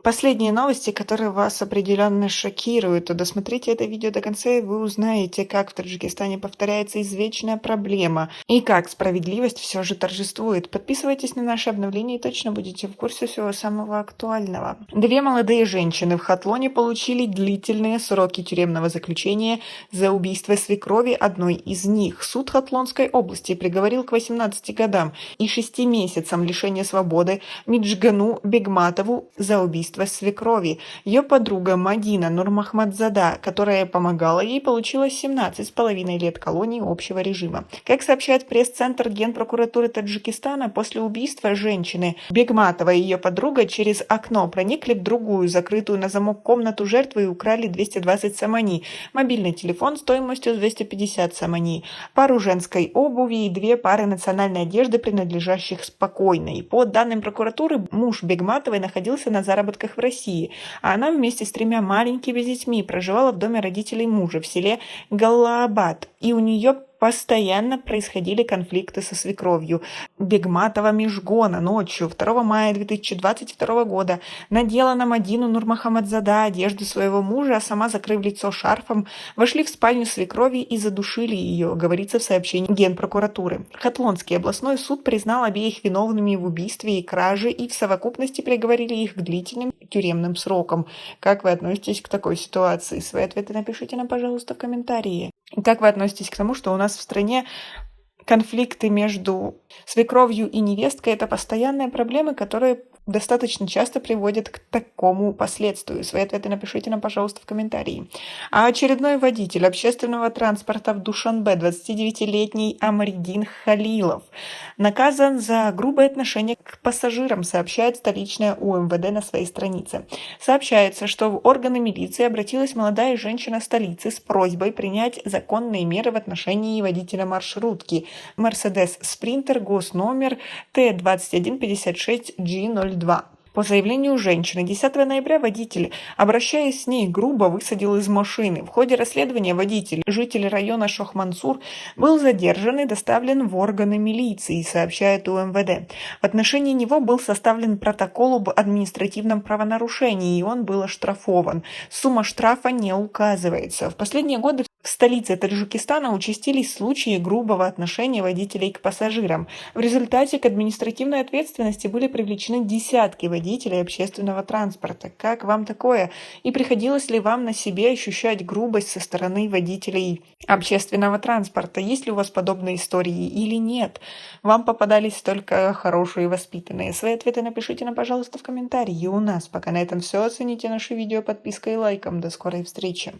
Последние новости, которые вас определенно шокируют, то досмотрите это видео до конца, и вы узнаете, как в Таджикистане повторяется извечная проблема и как справедливость все же торжествует. Подписывайтесь на наши обновления и точно будете в курсе всего самого актуального. Две молодые женщины в Хатлоне получили длительные сроки тюремного заключения за убийство свекрови одной из них. Суд Хатлонской области приговорил к 18 годам и 6 месяцам лишения свободы Миджгану Бегматову за убийство свекрови. Ее подруга Мадина Нурмахмадзада, которая помогала ей, получила 17,5 лет колонии общего режима. Как сообщает пресс-центр Генпрокуратуры Таджикистана, после убийства женщины Бегматова и ее подруга через окно проникли в другую закрытую на замок комнату жертвы и украли 220 самани, мобильный телефон стоимостью 250 самани, пару женской обуви и 2 пары национальной одежды, принадлежащих спокойной. По данным прокуратуры, муж Бегматовой находился на заработках в России, а она вместе с 3 маленькими детьми проживала в доме родителей мужа в селе Галлаабад, и у нее постоянно происходили конфликты со свекровью. Бегматова Межгона ночью 2 мая 2022 года надела на Мадину Нурмахамадзада одежду своего мужа, а сама, закрыв лицо шарфом, вошли в спальню свекрови и задушили ее, говорится в сообщении Генпрокуратуры. Хатлонский областной суд признал обеих виновными в убийстве и краже и в совокупности приговорили их к длительным тюремным срокам. Как вы относитесь к такой ситуации? Свои ответы напишите нам, пожалуйста, в комментарии. Как вы относитесь к тому, что у нас в стране конфликты между свекровью и невесткой – это постоянные проблемы, которые достаточно часто приводят к такому последствию. Свои ответы напишите нам, пожалуйста, в комментарии. А очередной водитель общественного транспорта в Душанбе, 29-летний Амридин Халилов, наказан за грубое отношение к пассажирам, сообщает столичная УМВД на своей странице. Сообщается, что в органы милиции обратилась молодая женщина столицы с просьбой принять законные меры в отношении водителя маршрутки Mercedes Sprinter госномер Т2156G02. По заявлению женщины, 10 ноября водитель, обращаясь с ней, грубо высадил из машины. В ходе расследования водитель, житель района Шохмансур, был задержан и доставлен в органы милиции, сообщает УМВД. В отношении него был составлен протокол об административном правонарушении, и он был оштрафован. Сумма штрафа не указывается. В последние годы в столице Таджикистана участились случаи грубого отношения водителей к пассажирам. В результате к административной ответственности были привлечены десятки водителей общественного транспорта. Как вам такое? И приходилось ли вам на себе ощущать грубость со стороны водителей общественного транспорта? Есть ли у вас подобные истории или нет? Вам попадались только хорошие и воспитанные? Свои ответы напишите нам, пожалуйста, в комментарии. И у нас пока на этом все. Оцените наше видео подпиской и лайком. До скорой встречи.